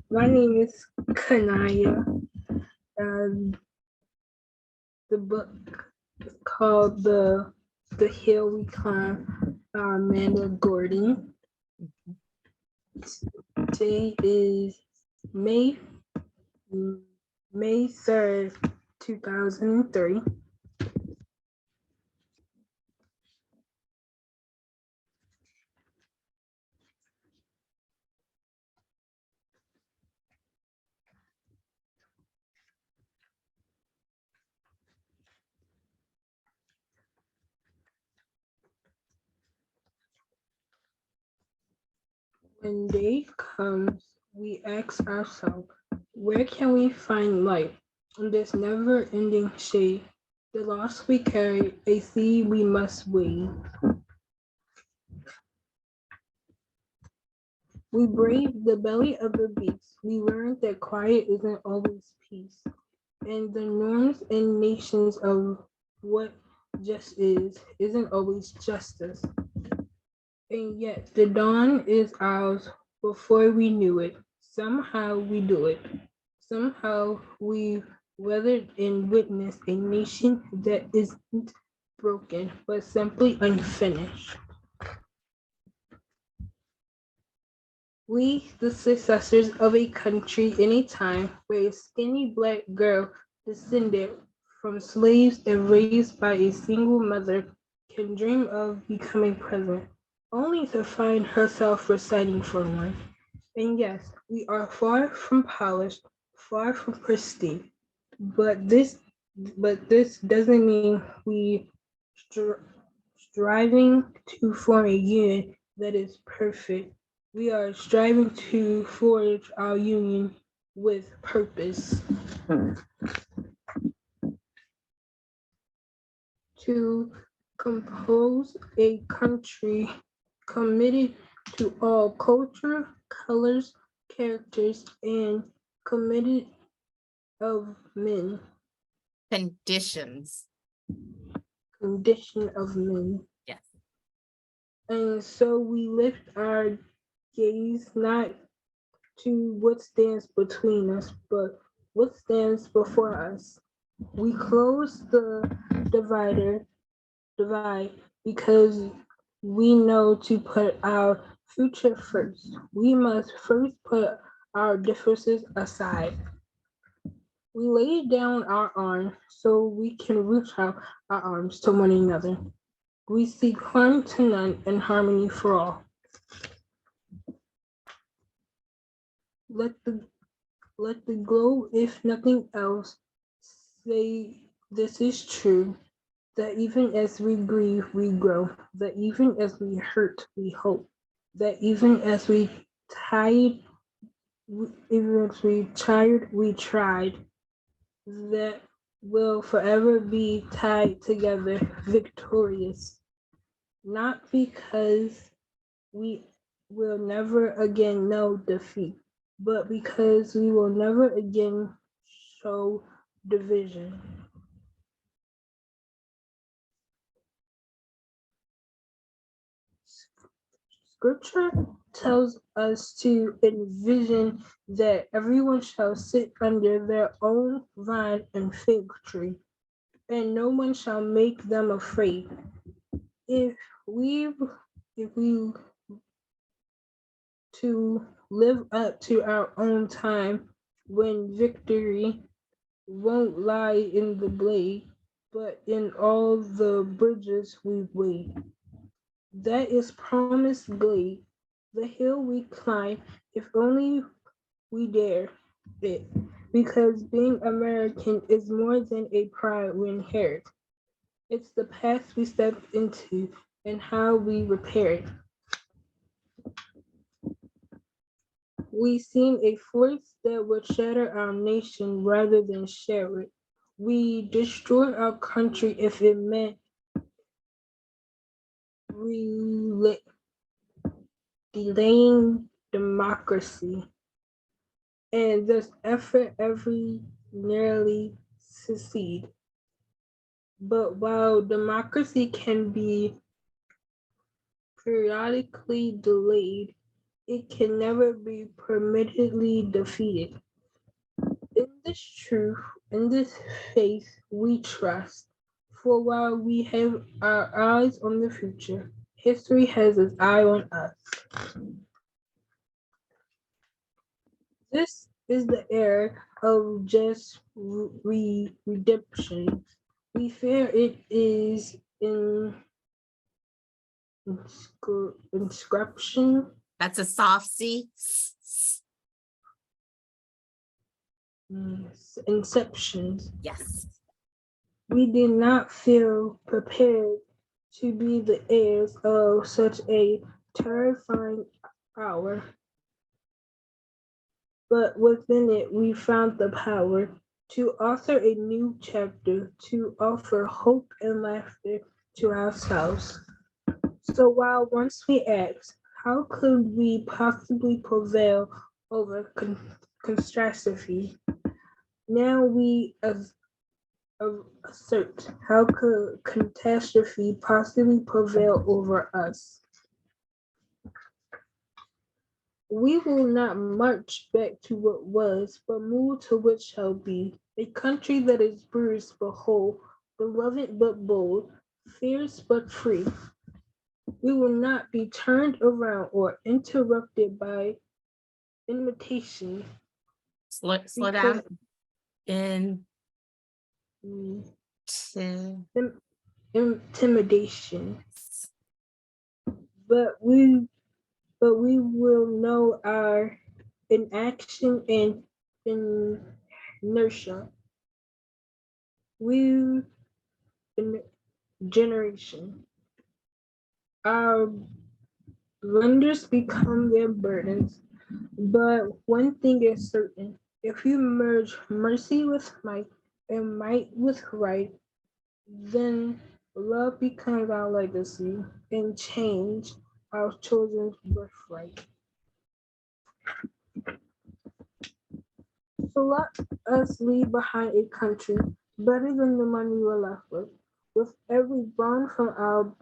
My name is Kanaya. Um, the book is called The Hill We Climb by Amanda Gordon. Today is May May 3rd, 2003. When day comes, we ask ourselves, where can we find light in this never ending shade? The loss we carry, a seed we must weed. We brave the belly of the beast. We learn that quiet isn't always peace. And the norms and nations of what just isn't always justice. And yet the dawn is ours before we knew it. Somehow we do it. Somehow we weathered and witnessed a nation that isn't broken, but simply unfinished. We, the successors of a country in a time where a skinny black girl descended from slaves and raised by a single mother can dream of becoming president, only to find herself reciting for one. And yes, we are far from polished, far from pristine, but this doesn't mean we str- striving to form a union that is perfect. We are striving to forge our union with purpose, to compose a country committed to all culture, colors, characters, and committed of men, Conditions. condition of men. Yes. And so we lift our gaze not to what stands between us, but what stands before us. We close the divider divide because we know to put our future first. We must first put our differences aside. We lay down our arms so we can reach out our arms to one another. We seek harm to none and harmony for all. Let the Let the glow, if nothing else, say this is true, that even as we grieve, we grow, that even as we hurt, we hope, that even as we tired, we tried, that will forever be tied together, victorious, not because we will never again know defeat, but because we will never again show division. Scripture tells us to envision that everyone shall sit under their own vine and fig tree, and no one shall make them afraid. If we if we to live up to our own time when victory won't lie in the blade, but in all the bridges we wade. That is promised glade, the hill we climb, if only we dare it. Because being American is more than a pride we inherit. It's the path we step into and how we repair it. We seem a force that would shatter our nation rather than share it. We destroy our country if it meant rela- delaying democracy, and this effort every nearly succeed. But while democracy can be periodically delayed, it can never be permanently defeated. In this truth, in this faith, we trust. For while we have our eyes on the future, history has its eye on us. This is the era of just redemption. We fear it is in inscription, That's a soft C. inceptions. Yes. We did not feel prepared to be the heirs of such a terrifying hour, but within it we found the power to author a new chapter, to offer hope and laughter to ourselves. So while once we asked, how could we possibly prevail over catastrophe? Now we assert, how could catastrophe possibly prevail over us? We will not march back to what was, but move to what shall be. A country that is bruised but whole, beloved but bold, fierce but free. We will not be turned around or interrupted by imitation. Slow down. In Intimidation. But we will know our inaction and inertia. We in generation. Our blunders become their burdens. But one thing is certain, if you merge mercy with might and might with right, then love becomes our legacy and change our children's birthright. So let us leave behind a country better than the money we're left with every bone from our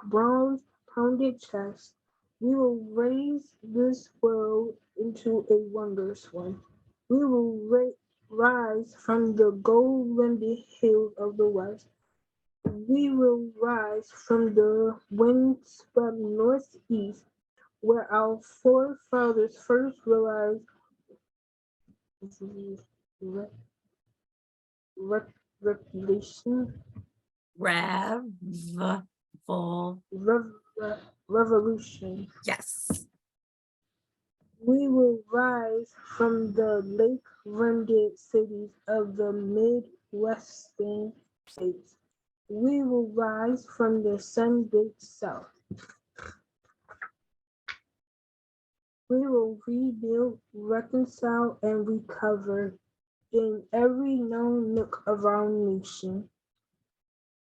bronze pounded chest. We will raise this world into a wondrous one. We will rise from the gold-rimmed hills of the west. We will rise from the windswept northeast, where our forefathers first realized re- revolution, revolution. Yes. We will rise from the lake-rimmed cities of the Midwestern states. We will rise from the sun-baked south. We will rebuild, reconcile, and recover in every known nook of our nation,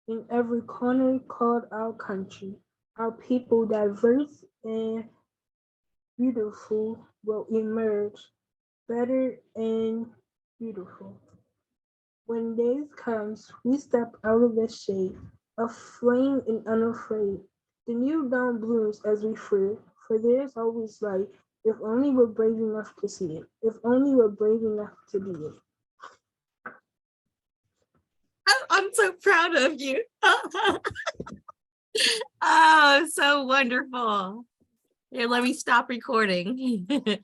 in every corner called our country. Our people, diverse and beautiful, will emerge better and beautiful. When days comes, we step out of the shade, aflame and unafraid. The new dawn blooms as we fear, for there's always light, if only we're brave enough to see it, if only we're brave enough to be it. I'm so proud of you. Oh, so wonderful. Here, let me stop recording.